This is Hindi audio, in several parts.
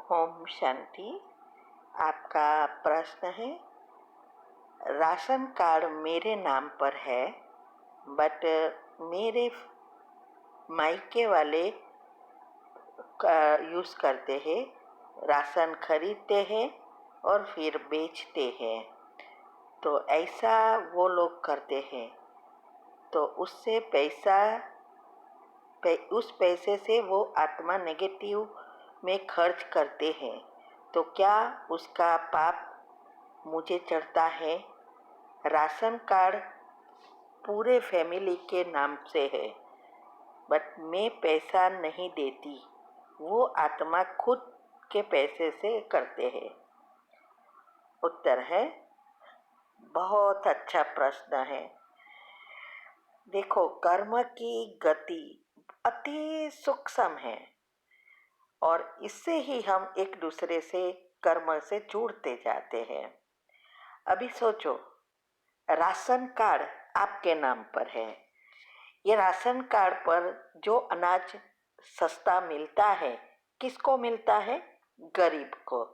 ओम शांति। आपका प्रश्न है, राशन कार्ड मेरे नाम पर है बट मेरे मायके वाले यूज़ करते हैं, राशन खरीदते हैं और फिर बेचते हैं। तो ऐसा वो लोग करते हैं, तो उससे उस पैसे से वो आत्मा नेगेटिव में खर्च करते हैं। तो क्या उसका पाप मुझे चढ़ता है? राशन कार्ड पूरे फैमिली के नाम से है बट मैं पैसा नहीं देती, वो आत्मा खुद के पैसे से करते हैं। उत्तर है, बहुत अच्छा प्रश्न है। देखो, कर्म की गति अति सूक्ष्म है और इससे ही हम एक दूसरे से कर्म से जुड़ते जाते हैं। अभी सोचो, राशन कार्ड आपके नाम पर है। ये राशन कार्ड पर जो अनाज सस्ता मिलता है, किसको मिलता है? गरीब को।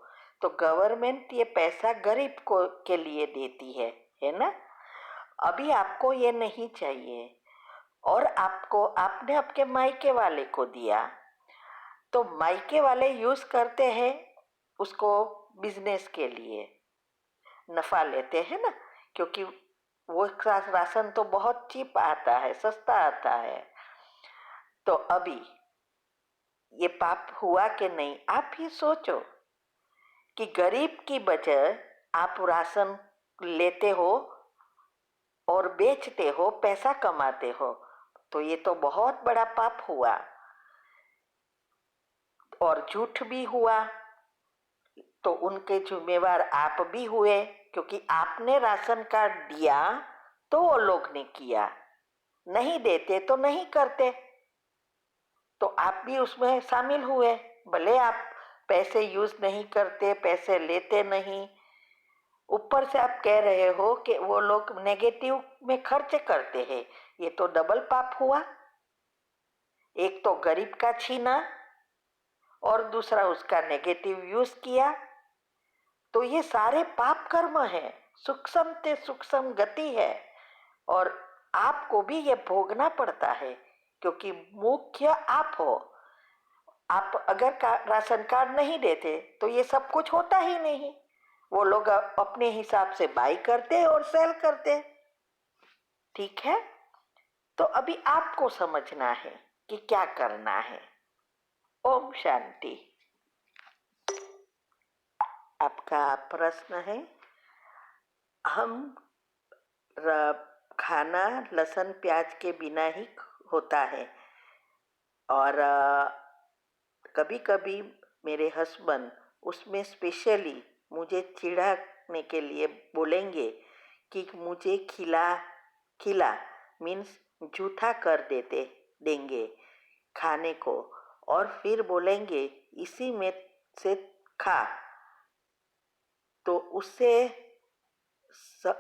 तो गवर्नमेंट ये पैसा गरीब को के लिए देती है ना? अभी आपको ये नहीं चाहिए और आपने आपके मायके वाले को दिया, तो मायके वाले यूज करते हैं उसको बिजनेस के लिए, नफा लेते हैं ना, क्योंकि वो राशन तो बहुत चीप आता है, सस्ता आता है। तो अभी ये पाप हुआ कि नहीं? आप ही सोचो कि गरीब की बजाय आप राशन लेते हो और बेचते हो, पैसा कमाते हो, तो ये तो बहुत बड़ा पाप हुआ और झूठ भी हुआ। तो उनके जिम्मेवार आप भी हुए, क्योंकि आपने राशन कार्ड दिया तो वो लोग ने किया, नहीं देते तो नहीं करते, तो आप भी उसमें शामिल हुए। भले आप पैसे यूज नहीं करते, पैसे लेते नहीं, ऊपर से आप कह रहे हो कि वो लोग नेगेटिव में खर्च करते हैं। ये तो डबल पाप हुआ, एक तो गरीब का छीना और दूसरा उसका नेगेटिव यूज किया। तो ये सारे पाप कर्म है, सूक्ष्म से सूक्ष्म गति है और आपको भी ये भोगना पड़ता है, क्योंकि मुख्य आप हो। आप अगर राशन कार्ड नहीं देते तो ये सब कुछ होता ही नहीं। वो लोग अपने हिसाब से बाई करते और सेल करते। ठीक है, तो अभी आपको समझना है कि क्या करना है। ओम शांति। आपका प्रश्न है, हम खाना लहसुन प्याज के बिना ही होता है और कभी कभी मेरे हस्बैंड उसमें स्पेशली मुझे चिढ़ाने के लिए बोलेंगे कि मुझे खिला मीन्स जूठा कर देंगे खाने को, और फिर बोलेंगे इसी में से खा। तो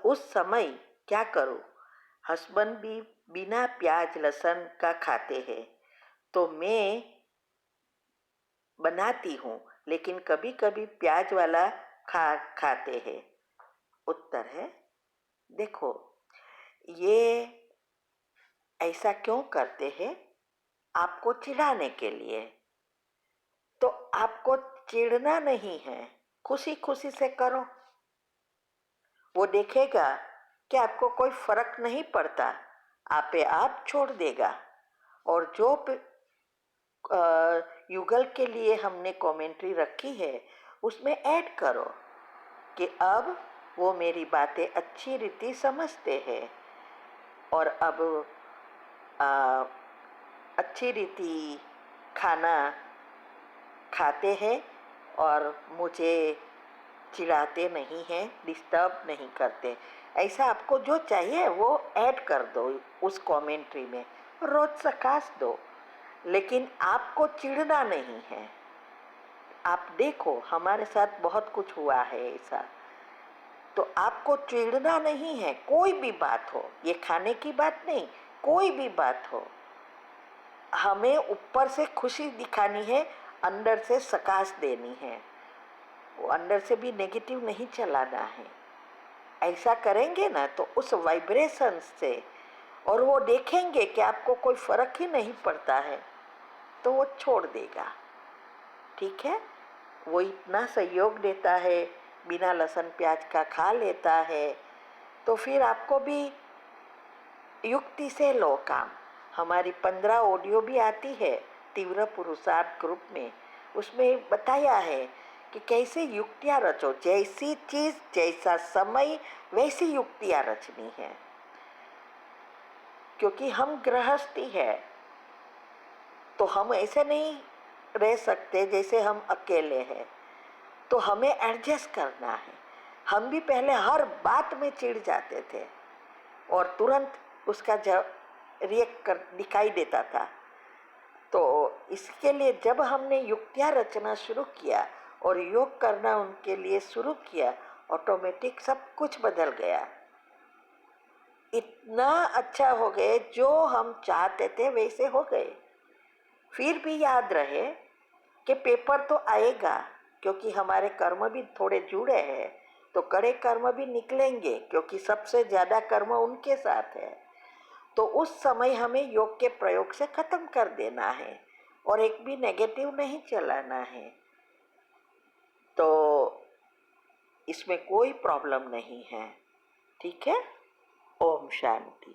उस समय क्या करूं? हस्बैंड भी बिना प्याज लहसुन का खाते हैं, तो मैं बनाती हूँ, लेकिन कभी कभी प्याज वाला खाते हैं। उत्तर है, देखो, ये ऐसा क्यों करते हैं? आपको चिढ़ाने के लिए। तो आपको चिढ़ना नहीं है, खुशी खुशी से करो। वो देखेगा कि आपको कोई फर्क नहीं पड़ता, आप छोड़ देगा। और जो युगल के लिए हमने कमेंट्री रखी है उसमें ऐड करो कि अब वो मेरी बातें अच्छी रीति समझते हैं और अब अच्छी रीति खाना खाते हैं और मुझे चिढ़ाते नहीं हैं, डिस्टर्ब नहीं करते। ऐसा आपको जो चाहिए वो ऐड कर दो उस कमेंट्री में, रोज सकाश दो, लेकिन आपको चिढ़ना नहीं है। आप देखो, हमारे साथ बहुत कुछ हुआ है ऐसा। तो आपको चिढ़ना नहीं है, कोई भी बात हो, ये खाने की बात नहीं, कोई भी बात हो, हमें ऊपर से खुशी दिखानी है। अंदर से सकाश देनी है, वो अंदर से भी नेगेटिव नहीं चलाना है। ऐसा करेंगे ना तो उस वाइब्रेशन से, और वो देखेंगे कि आपको कोई फर्क ही नहीं पड़ता है, तो वो छोड़ देगा। ठीक है, वो इतना सहयोग देता है, बिना लहसुन प्याज का खा लेता है, तो फिर आपको भी युक्ति से लो काम। हमारी 15 ऑडियो भी आती है तीव्र पुरुषार्थ ग्रुप में, उसमें बताया है कि कैसे युक्तियाँ रचो, जैसी चीज़ जैसा समय वैसी युक्तियाँ रचनी है। क्योंकि हम गृहस्थी है, तो हम ऐसे नहीं रह सकते जैसे हम अकेले हैं, तो हमें एडजस्ट करना है। हम भी पहले हर बात में चिढ़ जाते थे और तुरंत उसका रिएक्ट कर दिखाई देता था। तो इसके लिए जब हमने युक्तियाँ रचना शुरू किया और योग करना उनके लिए शुरू किया, ऑटोमेटिक सब कुछ बदल गया। इतना अच्छा हो गए, जो हम चाहते थे वैसे हो गए। फिर भी याद रहे कि पेपर तो आएगा, क्योंकि हमारे कर्म भी थोड़े जुड़े हैं, तो कड़े कर्म भी निकलेंगे, क्योंकि सबसे ज़्यादा कर्म उनके साथ है। तो उस समय हमें योग के प्रयोग से ख़त्म कर देना है और एक भी नेगेटिव नहीं चलाना है। तो इसमें कोई प्रॉब्लम नहीं है। ठीक है, ओम शांति।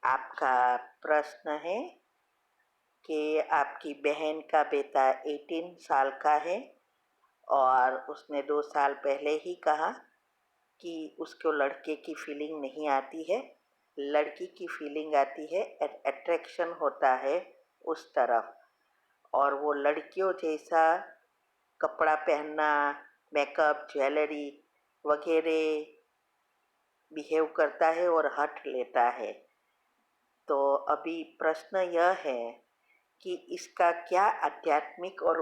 आपका प्रश्न है कि आपकी बहन का बेटा 18 साल का है और उसने 2 साल पहले ही कहा कि उसको लड़के की फीलिंग नहीं आती है, लड़की की फीलिंग आती है, अट्रैक्शन होता है उस तरफ, और वो लड़कियों जैसा कपड़ा पहनना, मेकअप, ज्वेलरी वगैरह बिहेव करता है और हट लेता है। तो अभी प्रश्न यह है कि इसका क्या आध्यात्मिक और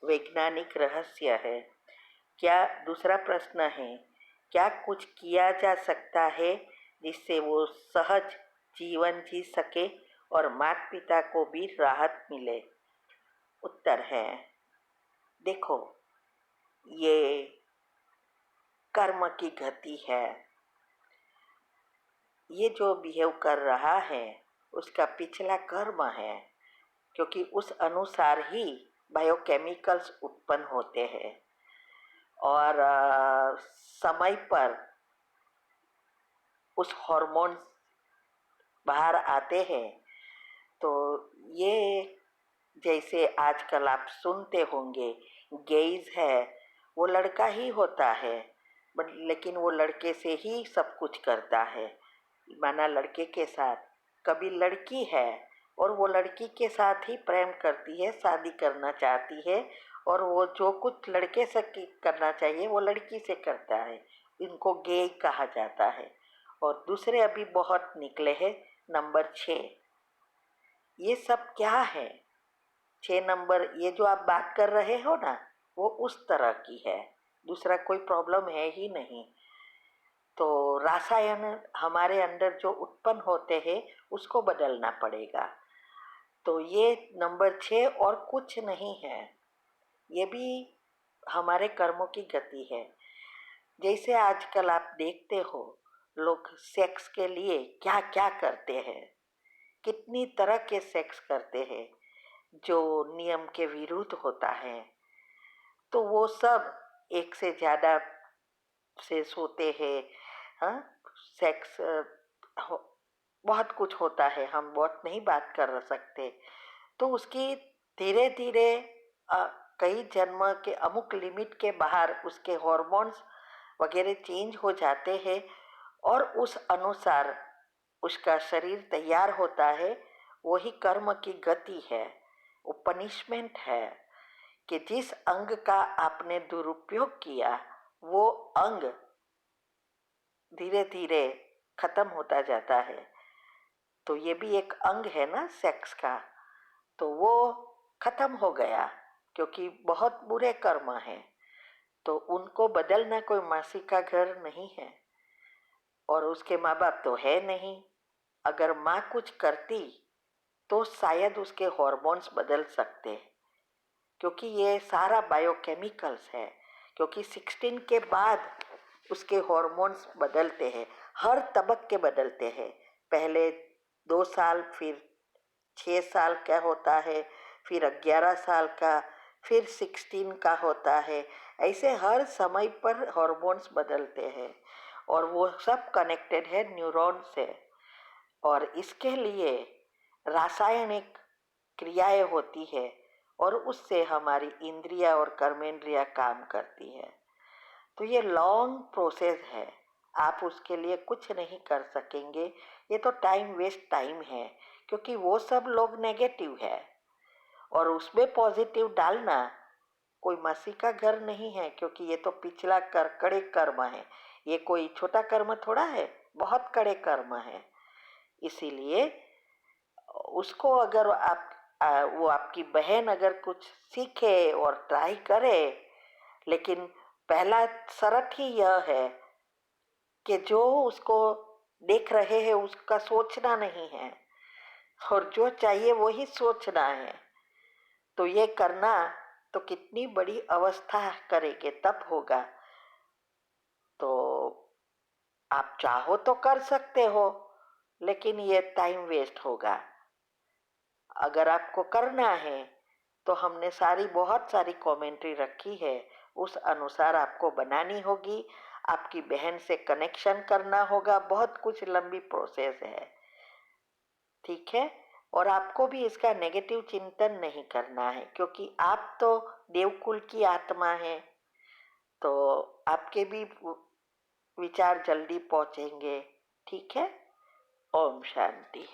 वैज्ञानिक रहस्य है। क्या दूसरा प्रश्न है, क्या कुछ किया जा सकता है जिससे वो सहज जीवन जी सके और माता पिता को भी राहत मिले। उत्तर है, देखो, ये कर्म की गति है। ये जो बिहेव कर रहा है उसका पिछला कर्म है, क्योंकि उस अनुसार ही बायोकेमिकल्स उत्पन्न होते हैं और समय पर उस हार्मोन्स बाहर आते हैं। तो ये जैसे आजकल आप सुनते होंगे, गेज है, वो लड़का ही होता है, बट लेकिन वो लड़के से ही सब कुछ करता है। माना लड़के के साथ, कभी लड़की है और वो लड़की के साथ ही प्रेम करती है, शादी करना चाहती है, और वो जो कुछ लड़के से करना चाहिए वो लड़की से करता है। इनको गे कहा जाता है। और दूसरे अभी बहुत निकले हैं, नंबर 6। ये सब क्या है? 6 नंबर, ये जो आप बात कर रहे हो ना, वो उस तरह की है, दूसरा कोई प्रॉब्लम है ही नहीं। तो रसायन हमारे अंदर जो उत्पन्न होते हैं उसको बदलना पड़ेगा। तो ये नंबर 6 और कुछ नहीं है, ये भी हमारे कर्मों की गति है। जैसे आजकल आप देखते हो लोग सेक्स के लिए क्या क्या करते हैं, कितनी तरह के सेक्स करते हैं जो नियम के विरुद्ध होता है। तो वो सब एक से ज़्यादा से सोते हैं, हाँ, सेक्स बहुत कुछ होता है, हम बहुत नहीं बात कर सकते। तो उसकी धीरे धीरे कई जन्म के अमुक लिमिट के बाहर उसके हार्मोन्स वगैरह चेंज हो जाते हैं और उस अनुसार उसका शरीर तैयार होता है। वही कर्म की गति है, वो पनिशमेंट है कि जिस अंग का आपने दुरुपयोग किया वो अंग धीरे धीरे खत्म होता जाता है। तो ये भी एक अंग है ना सेक्स का, तो वो खत्म हो गया क्योंकि बहुत बुरे कर्म हैं। तो उनको बदलना कोई मासी का घर नहीं है और उसके माँ बाप तो है नहीं। अगर माँ कुछ करती तो शायद उसके हार्मोन्स बदल सकते, क्योंकि ये सारा बायोकेमिकल्स है। क्योंकि 16 के बाद उसके हार्मोन्स बदलते हैं, हर तबक के बदलते हैं। पहले 2 साल, फिर 6 साल का होता है, फिर 11 साल का, फिर 16 का होता है। ऐसे हर समय पर हार्मोन्स बदलते हैं और वो सब कनेक्टेड है न्यूरॉन से। और इसके लिए रासायनिक क्रियाएं होती है और उससे हमारी इंद्रियां और कर्मेंद्रियां काम करती है। तो ये लॉन्ग प्रोसेस है, आप उसके लिए कुछ नहीं कर सकेंगे। ये तो टाइम वेस्ट टाइम है, क्योंकि वो सब लोग नेगेटिव है और उसमें पॉजिटिव डालना कोई मसीह का घर नहीं है। क्योंकि ये तो पिछला कड़े कर्म है, ये कोई छोटा कर्म थोड़ा है, बहुत कड़े कर्म है। इसीलिए उसको अगर आप वो आपकी बहन अगर कुछ सीखे और ट्राई करे, लेकिन पहला शर्त ही यह है कि जो उसको देख रहे हैं उसका सोचना नहीं है और जो चाहिए वही सोचना है। तो ये करना तो कितनी बड़ी अवस्था करेंगे तब होगा। तो आप चाहो तो कर सकते हो, लेकिन ये टाइम वेस्ट होगा। अगर आपको करना है तो हमने बहुत सारी कमेंट्री रखी है, उस अनुसार आपको बनानी होगी, आपकी बहन से कनेक्शन करना होगा, बहुत कुछ लंबी प्रोसेस है। ठीक है। और आपको भी इसका नेगेटिव चिंतन नहीं करना है, क्योंकि आप तो देवकुल की आत्मा है, तो आपके भी विचार जल्दी पहुंचेंगे। ठीक है। ओम शांति।